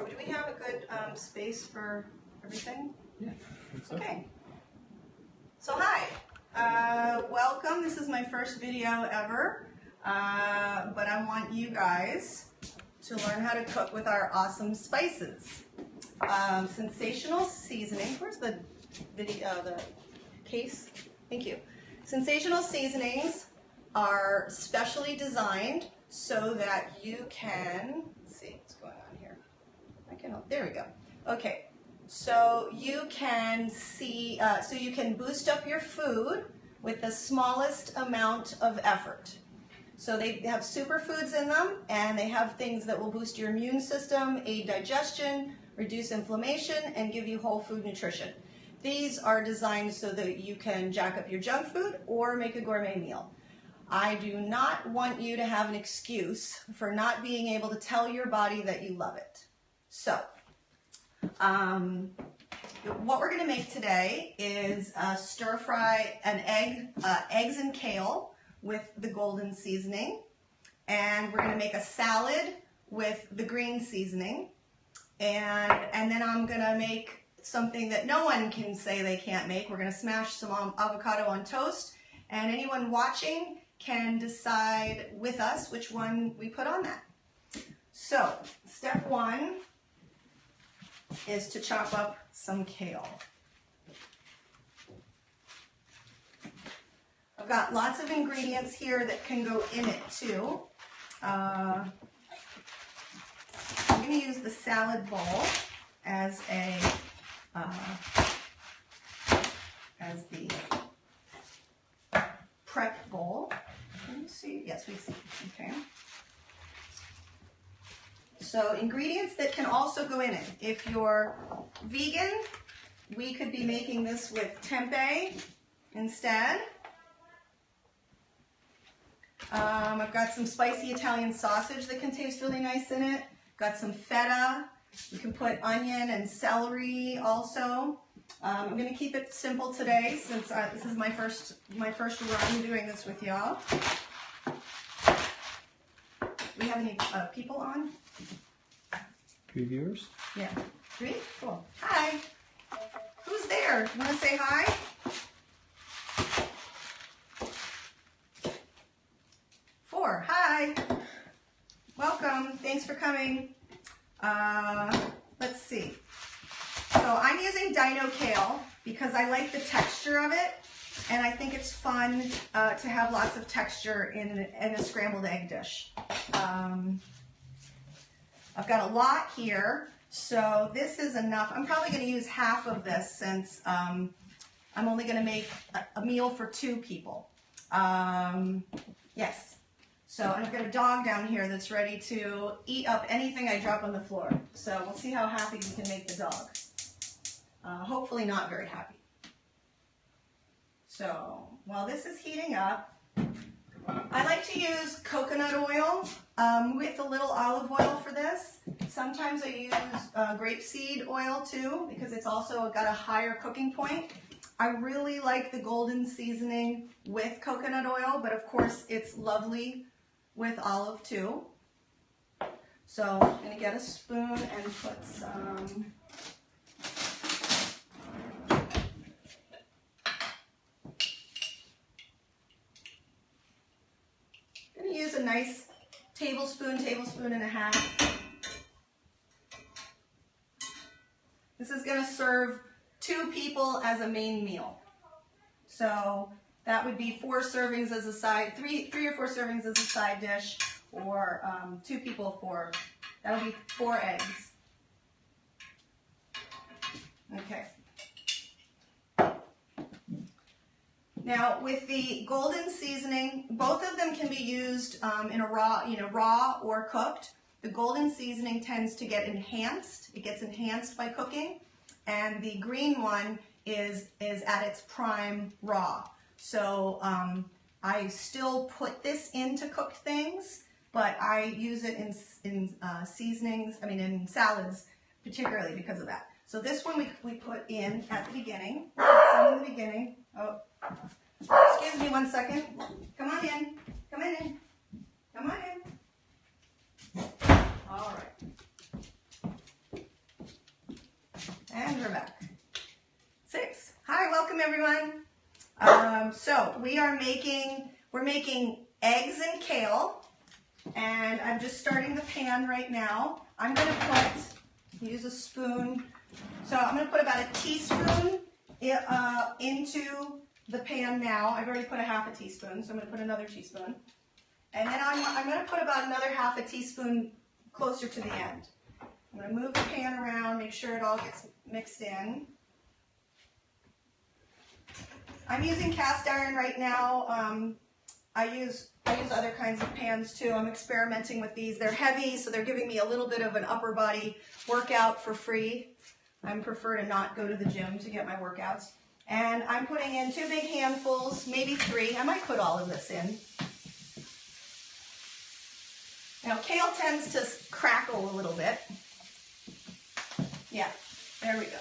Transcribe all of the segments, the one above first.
do we have a good space for everything? Yeah. Okay. So hi, welcome. This is my first video ever, but I want you guys to learn how to cook with our awesome spices. Sensational Seasonings. Where's the video? The case? Thank you. Sensational Seasonings are specially designed so that you can, let's see what's going on here. There we go. Okay, so you can see, so you can boost up your food with the smallest amount of effort. So they have superfoods in them, and they have things that will boost your immune system, aid digestion, reduce inflammation, and give you whole food nutrition. These are designed so that you can jack up your junk food or make a gourmet meal. I do not want you to have an excuse for not being able to tell your body that you love it. So, what we're going to make today is stir fry eggs and kale with the golden seasoning, and we're going to make a salad with the green seasoning, and then I'm going to make something that no one can say they can't make. We're going to smash some avocado on toast, and anyone watching can decide with us which one we put on that. So, step one is to chop up some kale. I've got lots of ingredients here that can go in it too. I'm going to use the salad bowl as the prep bowl. Can you see? Yes, we see. Okay. So ingredients that can also go in it. If you're vegan, we could be making this with tempeh instead. I've got some spicy Italian sausage that can taste really nice in it. Got some feta. You can put onion and celery also. I'm going to keep it simple today since this is my first run doing this with y'all. We have any people on? 3 viewers? Yeah. 3? Cool. Hi. Who's there? You want to say hi? Four. Hi. Welcome. Thanks for coming. Let's see. So I'm using dino kale because I like the texture of it, and I think it's fun to have lots of texture in a scrambled egg dish. I've got a lot here, so this is enough. I'm probably going to use half of this since I'm only going to make a meal for 2 people. Yes. So I've got a dog down here that's ready to eat up anything I drop on the floor. So we'll see how happy we can make the dog. Hopefully not very happy. So while this is heating up, I like to use coconut oil with a little olive oil for this. Sometimes I use grapeseed oil too because it's also got a higher cooking point. I really like the golden seasoning with coconut oil, but of course it's lovely with olive too. So I'm going to get a spoon and put some use a nice tablespoon and a half. This is going to serve 2 people as a main meal. So that would be 4 servings as a side, 3 or 4 servings as a side dish, or 2 people for, that'll be 4 eggs. Okay. Now, with the golden seasoning, both of them can be used in a raw or cooked. The golden seasoning tends to get enhanced. It gets enhanced by cooking, and the green one is at its prime raw. So I still put this into cooked things, but I use it in seasonings. I mean, in salads, particularly because of that. So this one we put in at the beginning. Some in the beginning. Oh. Excuse me 1 second. Come on in. Come in. Come on in. All right. And we're back. 6. Hi, welcome everyone. So we're making eggs and kale, and I'm just starting the pan right now. I'm going to use a spoon. So I'm going to put about a teaspoon into the pan now. I've already put a half a teaspoon, so I'm going to put another teaspoon. And then I'm going to put about another half a teaspoon closer to the end. I'm going to move the pan around, make sure it all gets mixed in. I'm using cast iron right now. I use other kinds of pans too. I'm experimenting with these. They're heavy, so they're giving me a little bit of an upper body workout for free. I prefer to not go to the gym to get my workouts. And I'm putting in 2 big handfuls, maybe 3. I might put all of this in. Now, kale tends to crackle a little bit. Yeah, there we go.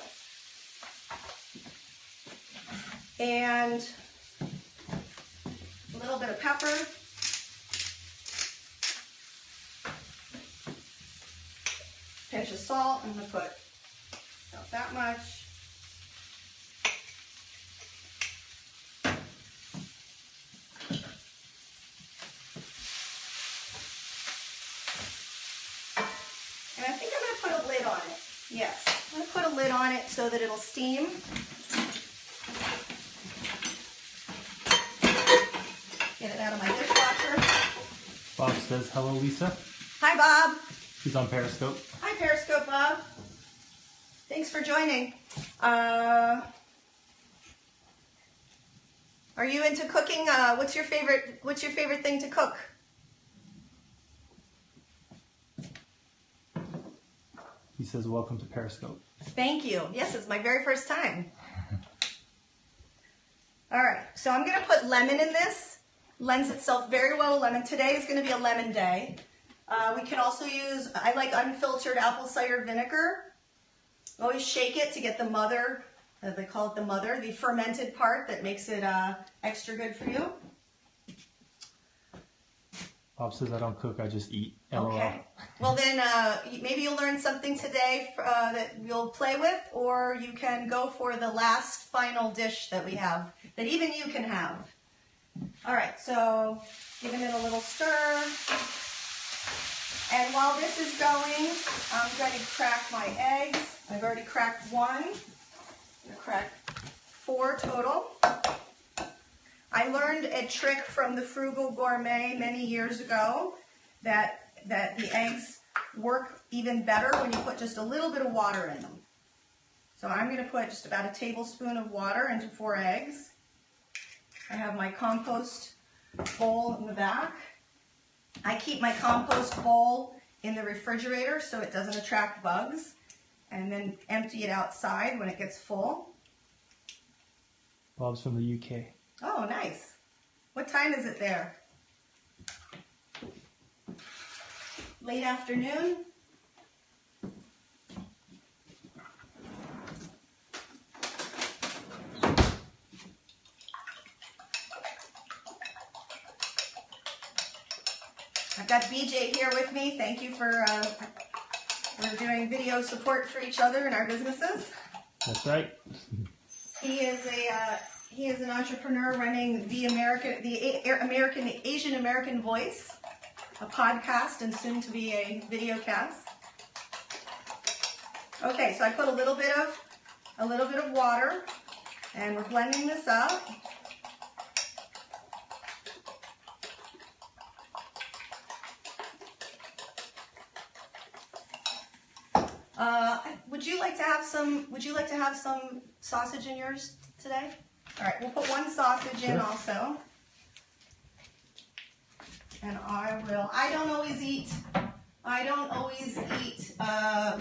And a little bit of pepper. Pinch of salt. I'm going to put about that much. And I think I'm going to put a lid on it. Yes, I'm going to put a lid on it so that it'll steam. Get it out of my dishwasher. Bob says, hello, Lisa. Hi, Bob. He's on Periscope. Hi, Periscope Bob. Thanks for joining. Are you into cooking? What's your favorite thing to cook? He says, welcome to Periscope. Thank you. Yes, it's my very first time. All right, so I'm going to put lemon in this. Lends itself very well to lemon. Today is going to be a lemon day. We can also use, I like unfiltered apple cider vinegar. Always shake it to get the mother, they call it the mother, the fermented part that makes it extra good for you. Bob says, I don't cook, I just eat. LOL. Okay. Well then, maybe you'll learn something today that you'll play with, or you can go for the last final dish that we have, that even you can have. All right, so giving it a little stir. And while this is going, I'm going to crack my eggs. I've already cracked 1. I'm going to crack 4 total. I learned a trick from the Frugal Gourmet many years ago that the eggs work even better when you put just a little bit of water in them. So I'm going to put just about a tablespoon of water into 4 eggs. I have my compost bowl in the back. I keep my compost bowl in the refrigerator so it doesn't attract bugs, and then empty it outside when it gets full. Bob's from the UK. Oh, nice. What time is it there? Late afternoon? I've got BJ here with me. Thank you for we're doing video support for each other in our businesses. That's right. He is an entrepreneur running the Asian American Voice, a podcast, and soon to be a video cast. Okay, so I put a little bit of water, and we're blending this up. Would you like to have some sausage in yours today? All right, we'll put 1 sausage in also. And I don't always eat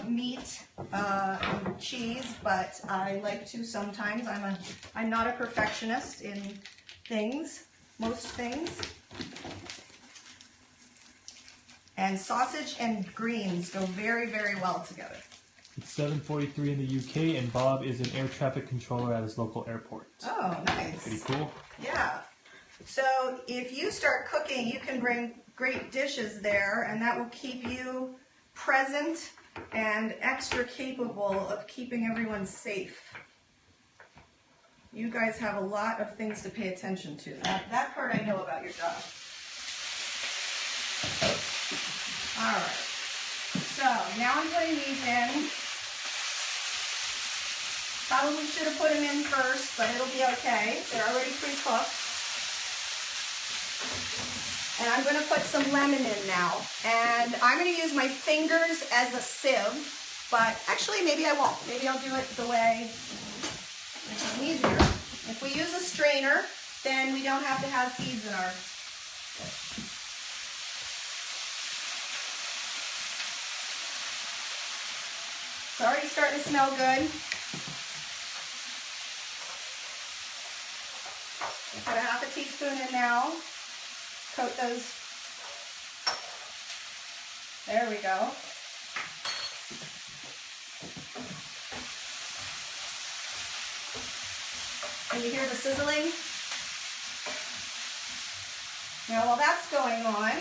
meat and cheese, but I like to sometimes. I'm not a perfectionist in most things. And sausage and greens go very, very well together. It's 7:43 in the UK, and Bob is an air traffic controller at his local airport. Oh, nice. Pretty cool. Yeah. So if you start cooking, you can bring great dishes there, and that will keep you present and extra capable of keeping everyone safe. You guys have a lot of things to pay attention to. That part I know about your job. All right. So now I'm putting these in. Probably should have put them in first, but it'll be okay. They're already pre-cooked. And I'm going to put some lemon in now. And I'm going to use my fingers as a sieve, but actually maybe I won't. Maybe I'll do it the way it's easier. If we use a strainer, then we don't have to have seeds in our... It's already starting to smell good. Put a half a teaspoon in now. Coat those. There we go. Can you hear the sizzling? Now while that's going on,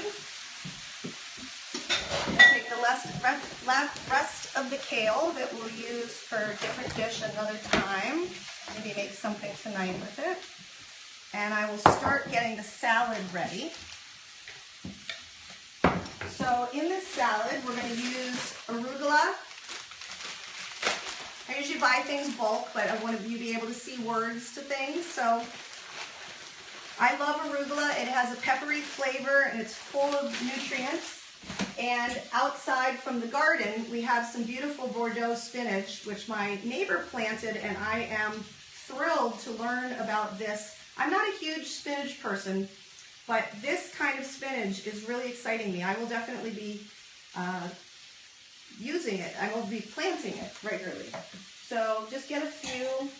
I'll take the rest of the kale that we'll use for a different dish another time. Maybe make something tonight with it. And I will start getting the salad ready. So in this salad, we're going to use arugula. I usually buy things bulk, but I want you to be able to see words to things. So I love arugula. It has a peppery flavor and it's full of nutrients. And outside from the garden, we have some beautiful Bordeaux spinach, which my neighbor planted, and I am thrilled to learn about this. I'm not a huge spinach person, but this kind of spinach is really exciting me. I will definitely be using it. I will be planting it regularly. So just get a few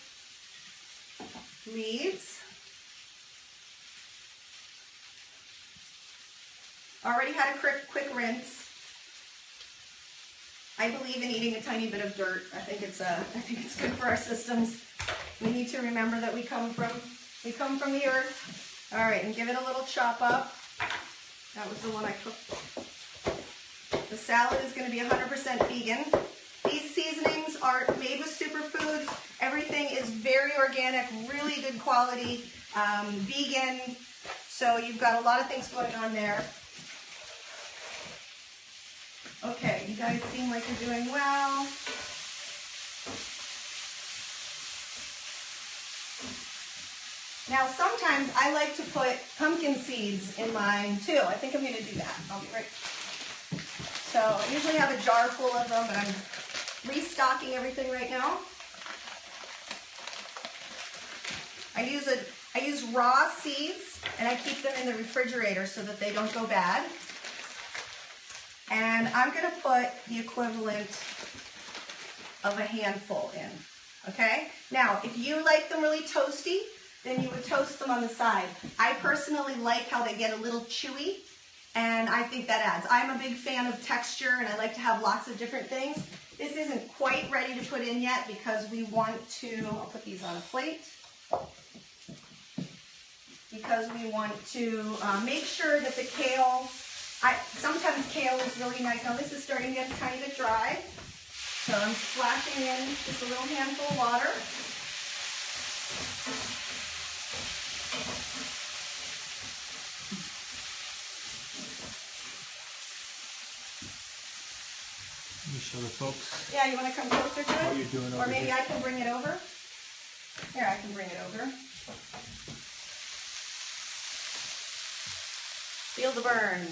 leaves. Already had a quick rinse. I believe in eating a tiny bit of dirt. I think it's good for our systems. We need to remember that we come from the earth. All right, and give it a little chop up. That was the one I cooked. The salad is going to be 100% vegan. These seasonings are made with superfoods. Everything is very organic, really good quality, vegan. So you've got a lot of things going on there. Okay, you guys seem like you're doing well. Now, sometimes I like to put pumpkin seeds in mine too. I think I'm going to do that. I'll be right. So I usually have a jar full of them, but I'm restocking everything right now. I use raw seeds, and I keep them in the refrigerator so that they don't go bad. And I'm going to put the equivalent of a handful in, okay? Now, if you like them really toasty, then you would toast them on the side. I personally like how they get a little chewy, and I think that adds. I'm a big fan of texture, and I like to have lots of different things. This isn't quite ready to put in yet because we want to, I'll put these on a plate, because we want to make sure that the kale, sometimes kale is really nice. Now this is starting to get a tiny bit dry, so I'm splashing in just a little handful of water. Let me show the folks. Yeah, you want to come closer to it? What you're doing over Or maybe here. I can bring it over. Here, I can bring it over. Feel the burn.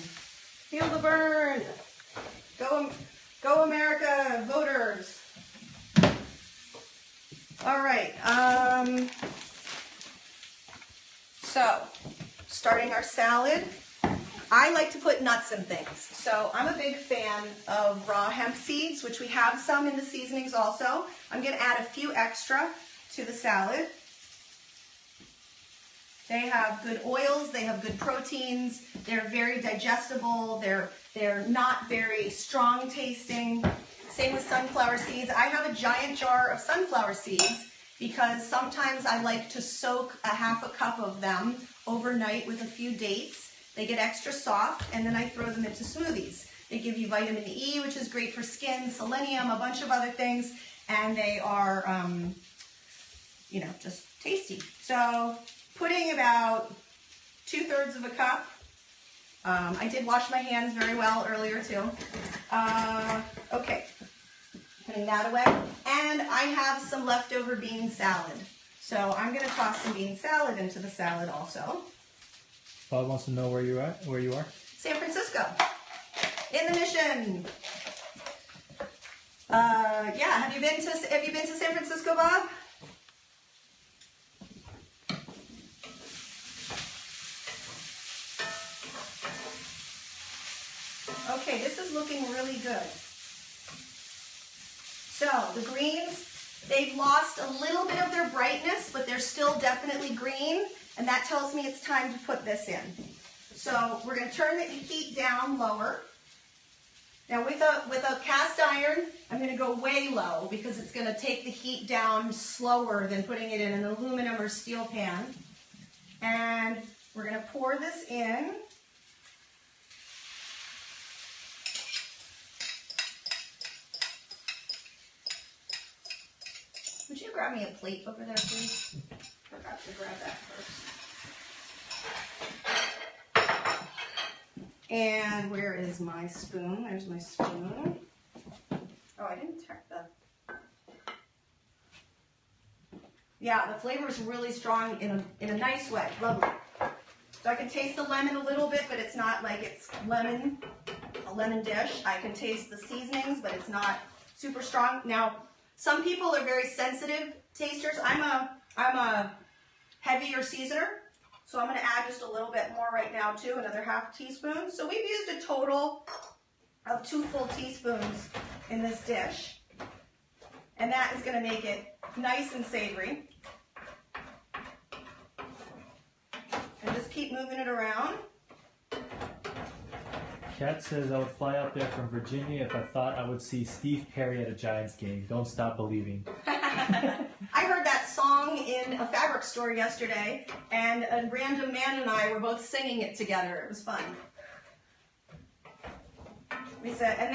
Feel the burn. Go America, voters. All right. So, starting our salad. I like to put nuts in things. So I'm a big fan of raw hemp seeds, which we have some in the seasonings also. I'm going to add a few extra to the salad. They have good oils, they have good proteins, they're very digestible, they're not very strong tasting. Same with sunflower seeds. I have a giant jar of sunflower seeds because sometimes I like to soak a half a cup of them overnight with a few dates. They get extra soft, and then I throw them into smoothies. They give you vitamin E, which is great for skin, selenium, a bunch of other things, and they are, you know, just tasty. So putting about 2/3 of a cup. I did wash my hands very well earlier too. Okay, putting that away. And I have some leftover bean salad. So I'm gonna toss some bean salad into the salad also. Bob wants to know where you are. San Francisco, in the Mission. Yeah, have you been to San Francisco, Bob? Okay, this is looking really good. So the greens, they've lost a little bit of their brightness, but they're still definitely green, and that tells me it's time to put this in. So we're going to turn the heat down lower. Now with a cast iron, I'm going to go way low because it's going to take the heat down slower than putting it in an aluminum or steel pan. And we're going to pour this in. Would you grab me a plate over there, please? Forgot to grab that first. And where is my spoon? There's my spoon. Oh, I didn't check the... Yeah, the flavor is really strong in a nice way. Lovely. So I can taste the lemon a little bit, but it's not like it's a lemon dish. I can taste the seasonings, but it's not super strong. Now, some people are very sensitive tasters. I'm a heavier seasoner, so I'm going to add just a little bit more right now too, another half teaspoon. So we've used a total of 2 full teaspoons in this dish, and that is going to make it nice and savory. And just keep moving it around. Kat says, I would fly out there from Virginia if I thought I would see Steve Perry at a Giants game. Don't stop believing. I heard that song in a fabric store yesterday, and a random man and I were both singing it together. It was fun. We said, and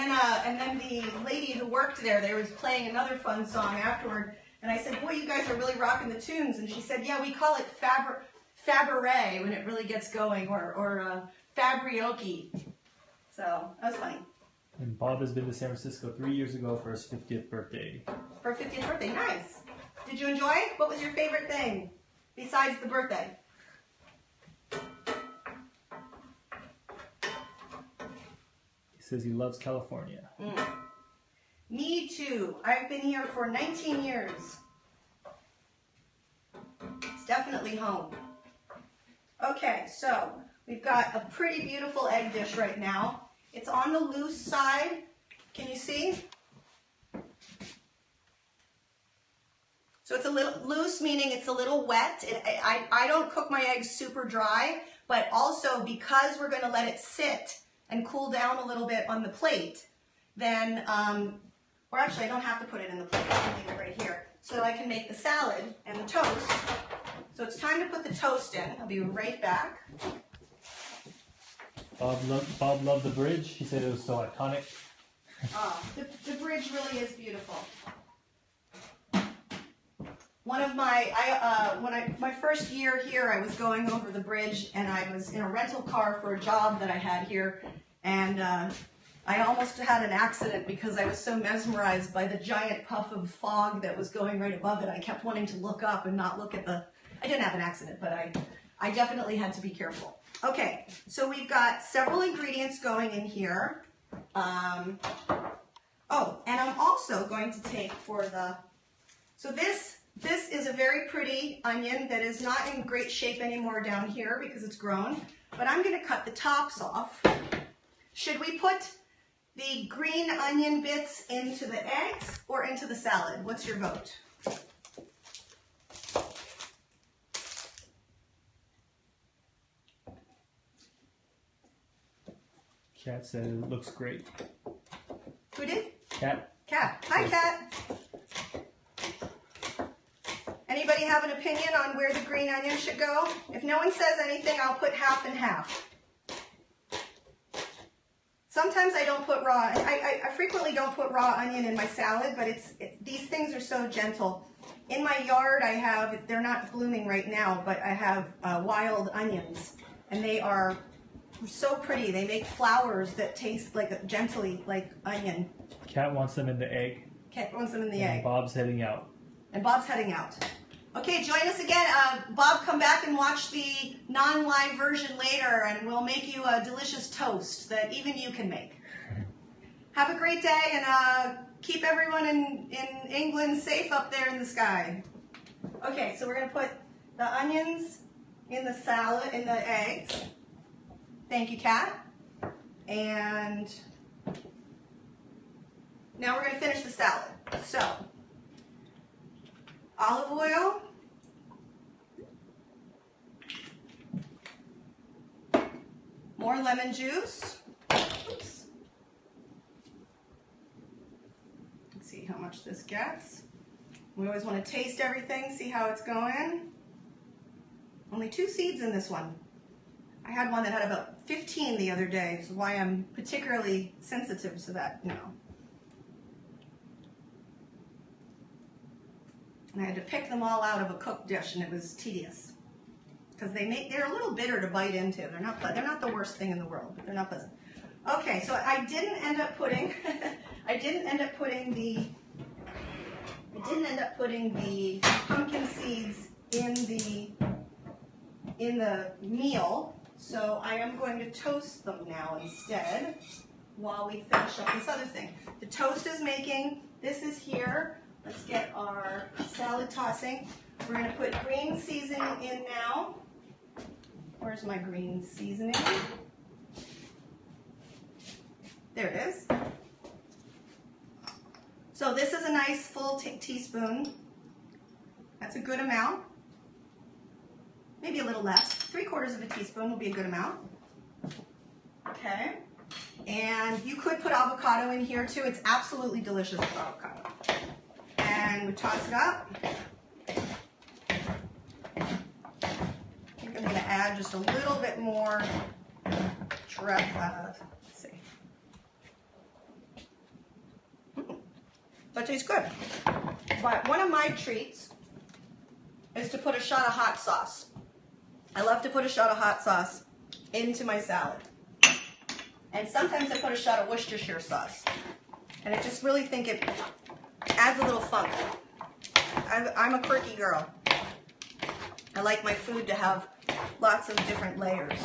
then the lady who worked there, they was playing another fun song afterward, and I said, boy, you guys are really rocking the tunes. And she said, yeah, we call it Faberé when it really gets going, or Fabrioki. So, that was funny. And Bob has been to San Francisco 3 years ago for his 50th birthday. For 50th birthday, nice. Did you enjoy it? What was your favorite thing besides the birthday? He says he loves California. Me too. I've been here for 19 years. It's definitely home. Okay, so we've got a pretty beautiful egg dish right now. It's on the loose side. Can you see? So it's a little loose, meaning it's a little wet. I don't cook my eggs super dry, but also because we're going to let it sit and cool down a little bit on the plate, then, or actually I don't have to put it in the plate, I can leave it right here, so I can make the salad and the toast. So it's time to put the toast in. I'll be right back. Bob loved the bridge. He said it was so iconic. The bridge really is beautiful. One of my, my first year here, I was going over the bridge, and I was in a rental car for a job that I had here, and I almost had an accident because I was so mesmerized by the giant puff of fog that was going right above it. I kept wanting to look up and not look at the, I didn't have an accident, but I definitely had to be careful. Okay, so we've got several ingredients going in here. Oh, and I'm also going to take for the, so this is a very pretty onion that is not in great shape anymore down here because it's grown, but I'm going to cut the tops off. Should we put the green onion bits into the eggs or into the salad? What's your vote? Kat said it looks great. Who did? Kat. Kat. Hi, Kat. Anybody have an opinion on where the green onion should go? If no one says anything, I'll put half and half. Some sometimes I don't put raw, I frequently don't put raw onion in my salad, but these things are so gentle. In my yard I have, they're not blooming right now, but I have wild onions, and they are so pretty. They make flowers that taste like gently like onion. Cat wants them in the egg. Cat wants them in the And egg. Bob's heading out. And Bob's heading out. Okay, join us again. Bob, come back and watch the non-live version later, and we'll make you a delicious toast that even you can make. Have a great day, and keep everyone in England safe up there in the sky. Okay, so we're going to put the onions in the salad, in the eggs. Thank you, Kat. And now we're going to finish the salad. So, olive oil, more lemon juice. Oops. Let's see how much this gets. We always want to taste everything, see how it's going. Only 2 seeds in this one. I had one that had about 15 the other day, which is why I'm particularly sensitive to that, you know. And I had to pick them all out of a cooked dish, and it was tedious because they're a little bitter to bite into. They're not the worst thing in the world, but they're not pleasant. Okay, so I didn't end up putting the pumpkin seeds in the meal. So I am going to toast them now instead while we finish up this other thing. The toast is making. This is here. Let's get our salad tossing. We're going to put green seasoning in now. Where's my green seasoning? There it is. So this is a nice full teaspoon. That's a good amount. Maybe a little less. 3/4 of a teaspoon will be a good amount. Okay. And you could put avocado in here too. It's absolutely delicious with avocado. And we toss it up. I think I'm going to add just a little bit more let's see. That tastes good. But one of my treats is to put a shot of hot sauce. I love to put a shot of hot sauce into my salad. And sometimes I put a shot of Worcestershire sauce. And I just really think it adds a little funk. I'm a quirky girl. I like my food to have lots of different layers.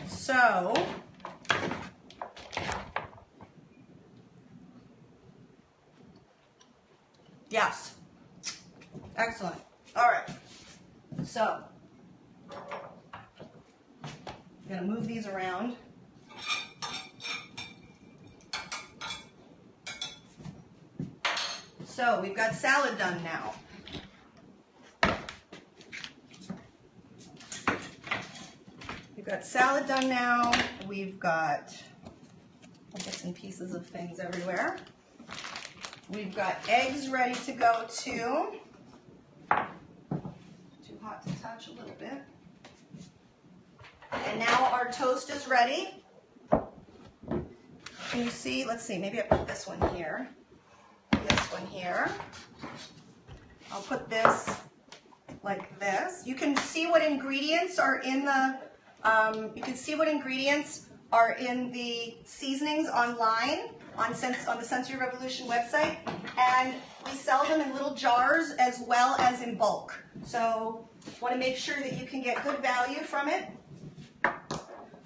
So, yes. Excellent. All right. So, I'm going to move these around. So, we've got salad done now. We've got salad done now. We've got bits and pieces of things everywhere. We've got eggs ready to go too. Too hot to touch a little bit. And now our toast is ready. Can you see? Let's see, maybe I put this one here. This one here. I'll put this like this. You can see what ingredients are in the seasonings online on the Sensory Revolution website, and we sell them in little jars as well as in bulk. So want to make sure that you can get good value from it.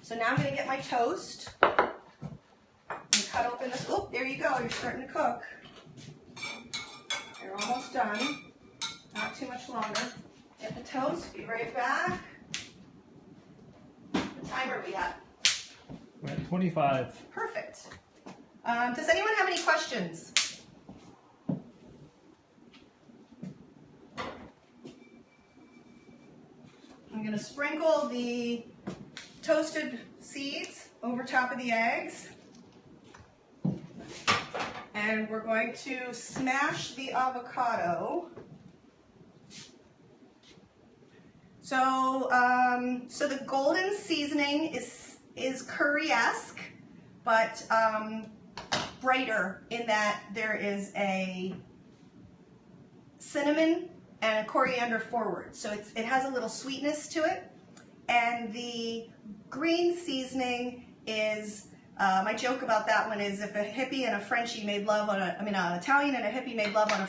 So now I'm going to get my toast and cut open this. Oh, there you go. You're starting to cook. You're almost done. Not too much longer. Get the toast. Be right back. What time are we at? We're at 25. Perfect. Does anyone have any questions? I'm going to sprinkle the toasted seeds over top of the eggs. And we're going to smash the avocado. So the golden seasoning is is curry-esque, but brighter in that there is a cinnamon and a coriander forward. So it has a little sweetness to it. And the green seasoning is, my joke about that one is if a hippie and a Frenchie made love on an Italian and a hippie made love on a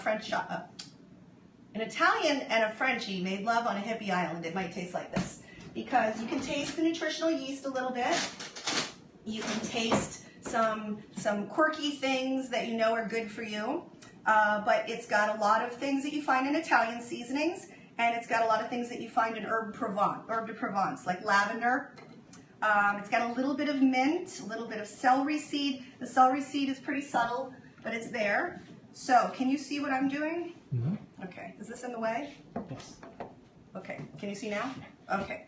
an Italian and a Frenchie made love on a hippie island, it might taste like this. Because you can taste the nutritional yeast a little bit. You can taste some quirky things that you know are good for you. But it's got a lot of things that you find in Italian seasonings, and it's got a lot of things that you find in herb de Provence, like lavender. It's got a little bit of mint, a little bit of celery seed. The celery seed is pretty subtle, but it's there. So, can you see what I'm doing? Mm-hmm. Okay, is this in the way? Yes. Okay, can you see now? Okay,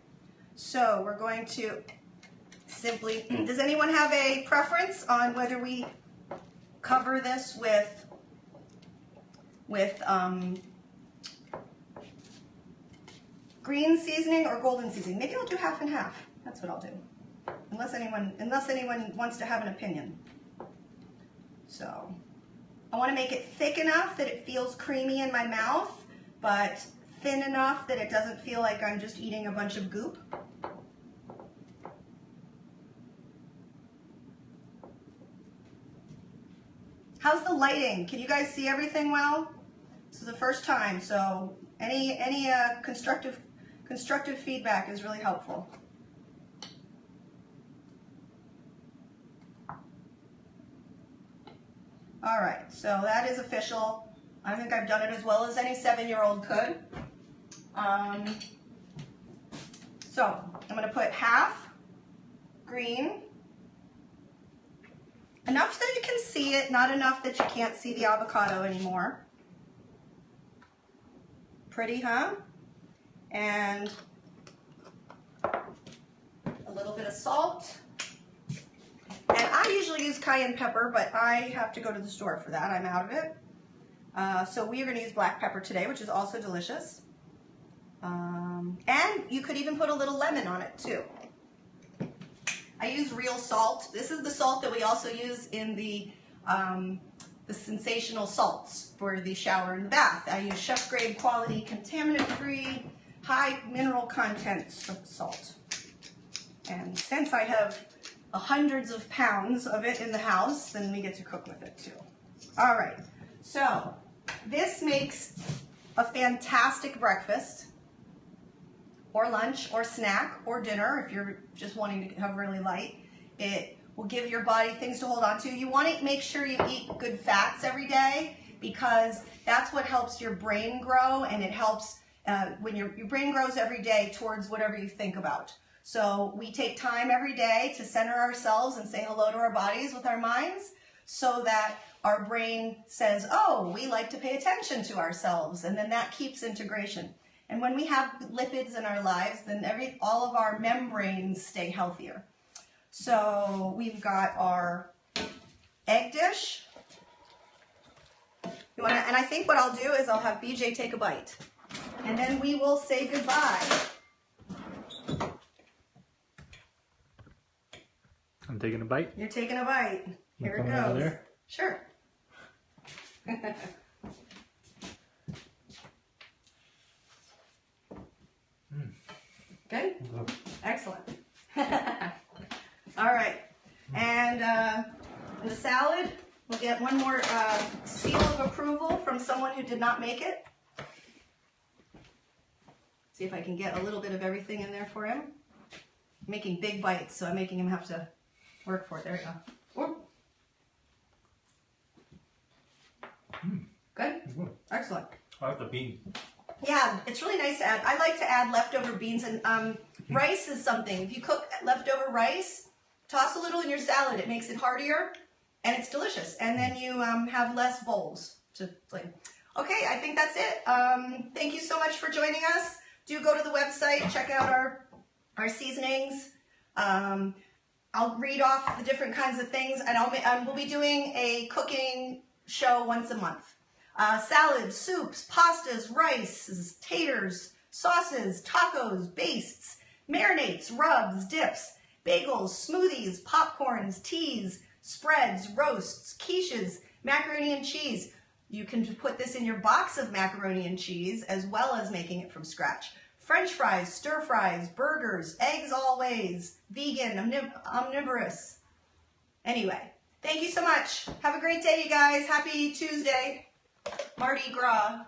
so we're going to simply, does anyone have a preference on whether we cover this with green seasoning or golden seasoning? Maybe I'll do half and half. That's what I'll do. Unless anyone wants to have an opinion. So, I want to make it thick enough that it feels creamy in my mouth, but thin enough that it doesn't feel like I'm just eating a bunch of goop. How's the lighting? Can you guys see everything well? This is the first time, so any constructive feedback is really helpful. All right, so that is official. I think I've done it as well as any 7-year-old could. So I'm going to put half green, enough that you can see it, not enough that you can't see the avocado anymore. Pretty, huh? And a little bit of salt. And I usually use cayenne pepper, but I have to go to the store for that. I'm out of it. So we are going to use black pepper today, which is also delicious. And you could even put a little lemon on it too. I use real salt. This is the salt that we also use in the Sensational salts for the shower and the bath. I use chef grade quality, contaminant-free, high mineral content salt. And since I have hundreds of pounds of it in the house, then we get to cook with it too. All right, so this makes a fantastic breakfast or lunch or snack or dinner if you're just wanting to have really light. It will give your body things to hold on to. You want to make sure you eat good fats every day because that's what helps your brain grow, and it helps when your brain grows every day towards whatever you think about. So we take time every day to center ourselves and say hello to our bodies with our minds so that our brain says, oh, we like to pay attention to ourselves, and then that keeps integration. And when we have lipids in our lives, then all of our membranes stay healthier. So we've got our egg dish. And I think what I'll do is I'll have BJ take a bite. And then we will say goodbye. I'm taking a bite. You're taking a bite. Here it goes. Over there? Sure. Good? Excellent. All right. And the salad, we'll get one more seal of approval from someone who did not make it. See if I can get a little bit of everything in there for him. I'm making big bites, so I'm making him have to work for it. There we go. Good? Excellent. I like the bean. Yeah, it's really nice to add. I like to add leftover beans, and rice is something. If you cook leftover rice, toss a little in your salad. It makes it heartier, and it's delicious. And then you have less bowls to clean. Okay, I think that's it. Thank you so much for joining us. Do go to the website, check out our seasonings. I'll read off the different kinds of things, and we'll be doing a cooking show once a month. Salads, soups, pastas, rice, taters, sauces, tacos, bastes, marinades, rubs, dips, bagels, smoothies, popcorns, teas, spreads, roasts, quiches, macaroni and cheese. You can put this in your box of macaroni and cheese as well as making it from scratch. French fries, stir fries, burgers, eggs all ways, vegan, omnivorous. Anyway, thank you so much. Have a great day, you guys. Happy Tuesday. Mardi Gras.